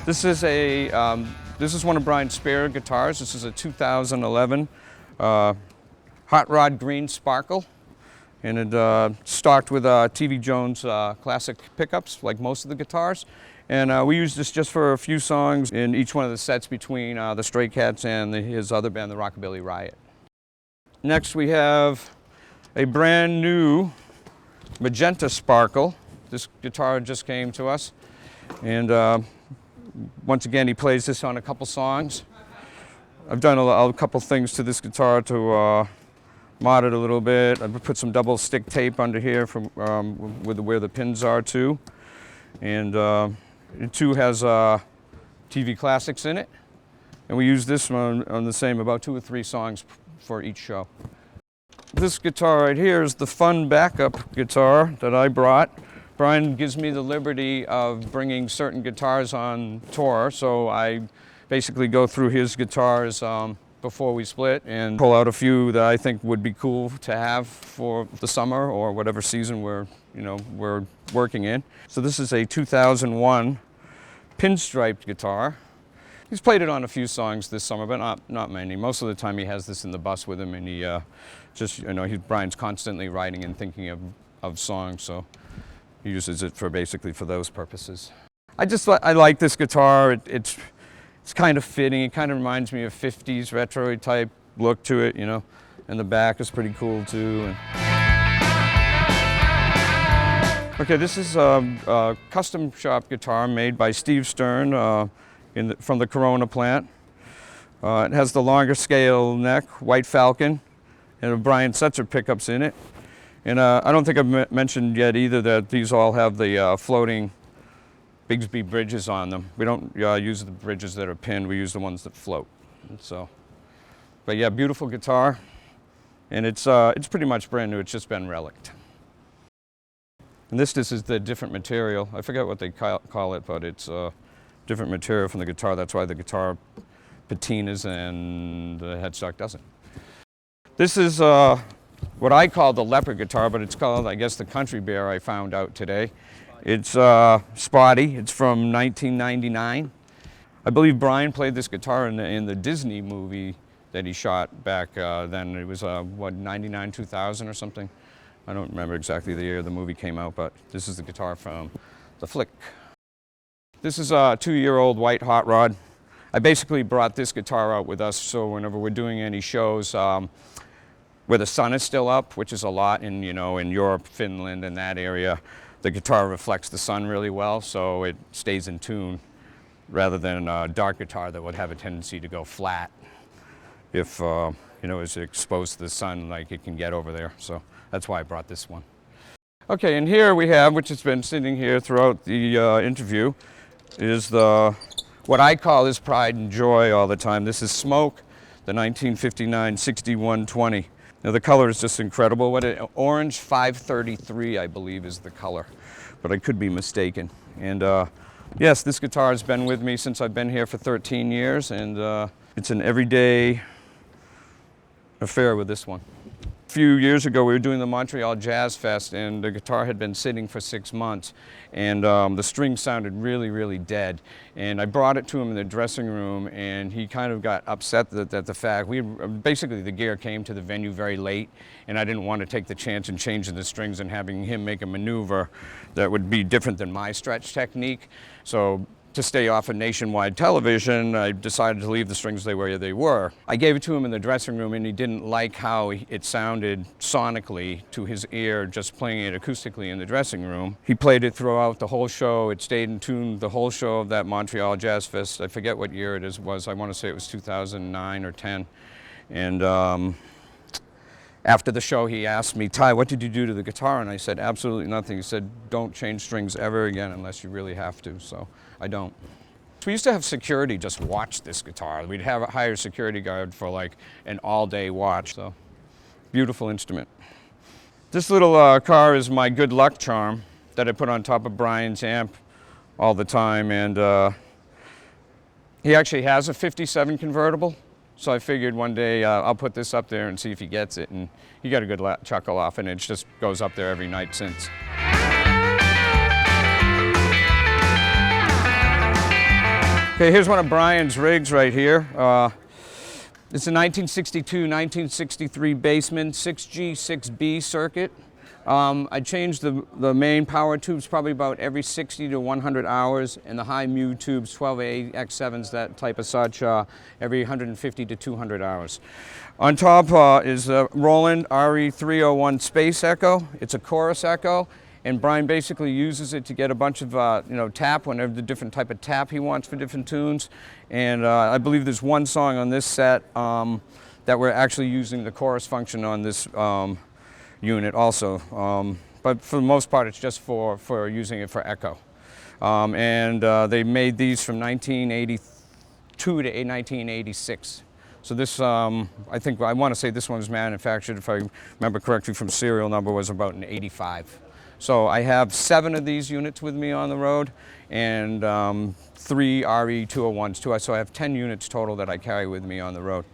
This is one of Brian's spare guitars. This is a 2011 Hot Rod Green Sparkle, and it stocked with TV Jones classic pickups, like most of the guitars. And we used this just for a few songs in each one of the sets between the Stray Cats and his other band, the Rockabilly Riot. Next we have a brand new Magenta Sparkle. This guitar just came to us, and once again he plays this on a couple songs. I've done a couple things to this guitar to mod it a little bit. I've put some double stick tape under here from where the pins are too, and it too has TV classics in it, and we use this one on the same about 2 or 3 songs for each show. This guitar right here is the fun backup guitar that I brought. Brian gives me the liberty of bringing certain guitars on tour, so I basically go through his guitars before we split and pull out a few that I think would be cool to have for the summer or whatever season we're working in. So this is a 2001 pinstriped guitar. He's played it on a few songs this summer, but not many. Most of the time he has this in the bus with him, and he Brian's constantly writing and thinking of songs, so he uses it basically for those purposes. I like this guitar. It's kind of fitting. It kind of reminds me of 50s retro type look to it, and the back is pretty cool too. Okay, this is a custom shop guitar made by Steve Stern from the Corona plant. It has the longer scale neck, white falcon, and a Brian Setzer pickups in it. And I don't think I've mentioned yet either that these all have the floating Bigsby bridges on them. We don't use the bridges that are pinned, we use the ones that float. But yeah, beautiful guitar, and it's pretty much brand new. It's just been relicked. And this is the different material. I forget what they call it, but it's different material from the guitar. That's why the guitar patinas and the headstock doesn't. This is what I call the leopard guitar, but it's called, I guess, the country bear, I found out today. It's Spotty. It's from 1999. I believe Brian played this guitar in the Disney movie that he shot back then. It was, 99, 2000 or something. I don't remember exactly the year the movie came out, but this is the guitar from the flick. This is a 2-year-old white hot rod. I basically brought this guitar out with us, so whenever we're doing any shows where the sun is still up, which is a lot in Europe, Finland, and that area, the guitar reflects the sun really well, so it stays in tune, rather than a dark guitar that would have a tendency to go flat if it's exposed to the sun like it can get over there. So that's why I brought this one. Okay, and here we have, which has been sitting here throughout the interview, is what I call his pride and joy all the time. This is Smoke, the 1959 6120. Now the color is just incredible. Orange 533, I believe, is the color, but I could be mistaken. And yes, this guitar has been with me since I've been here for 13 years, and it's an everyday affair with this one. A few years ago, we were doing the Montreal Jazz Fest, and the guitar had been sitting for 6 months, and the strings sounded really, really dead. And I brought it to him in the dressing room, and he kind of got upset that the fact basically the gear came to the venue very late, and I didn't want to take the chance in changing the strings and having him make a maneuver that would be different than my stretch technique. So to stay off of nationwide television, I decided to leave the strings where they were. I gave it to him in the dressing room, and he didn't like how it sounded sonically to his ear just playing it acoustically in the dressing room. He played it throughout the whole show. It stayed in tune the whole show of that Montreal Jazz Fest. I forget what year it was. I want to say it was 2009 or 10. And after the show, he asked me, "Ty, what did you do to the guitar?" And I said, "Absolutely nothing." He said, "Don't change strings ever again unless you really have to." So I don't. We used to have security just watch this guitar. We'd hire a security guard for like an all-day watch. So beautiful instrument. This little car is my good luck charm that I put on top of Brian's amp all the time, and he actually has a 57 convertible. So I figured one day I'll put this up there and see if he gets it, and he got a good chuckle off, and it just goes up there every night since. Okay, here's one of Brian's rigs right here. It's a 1962-1963 Bassman 6G, 6B circuit. I change the main power tubes probably about every 60 to 100 hours, and the high mu tubes, 12A X7s, that type of such, every 150 to 200 hours. On top is a Roland RE301 Space Echo. It's a chorus echo, and Brian basically uses it to get a bunch of tap, whenever the different type of tap he wants for different tunes. And I believe there's one song on this set that we're actually using the chorus function on this unit also, but for the most part it's just for using it for echo. They made these from 1982 to 1986. So this, I want to say this one was manufactured, if I remember correctly from serial number, was about in 85. So I have 7 of these units with me on the road, and 3 RE201s too. So I have 10 units total that I carry with me on the road.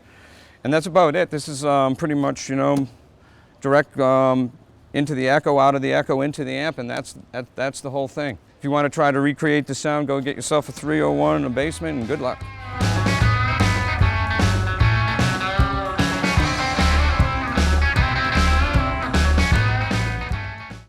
And that's about it. This is pretty much, direct into the echo, out of the echo, into the amp, and that's the whole thing. If you want to try to recreate the sound, go get yourself a 301 in a basement, and good luck.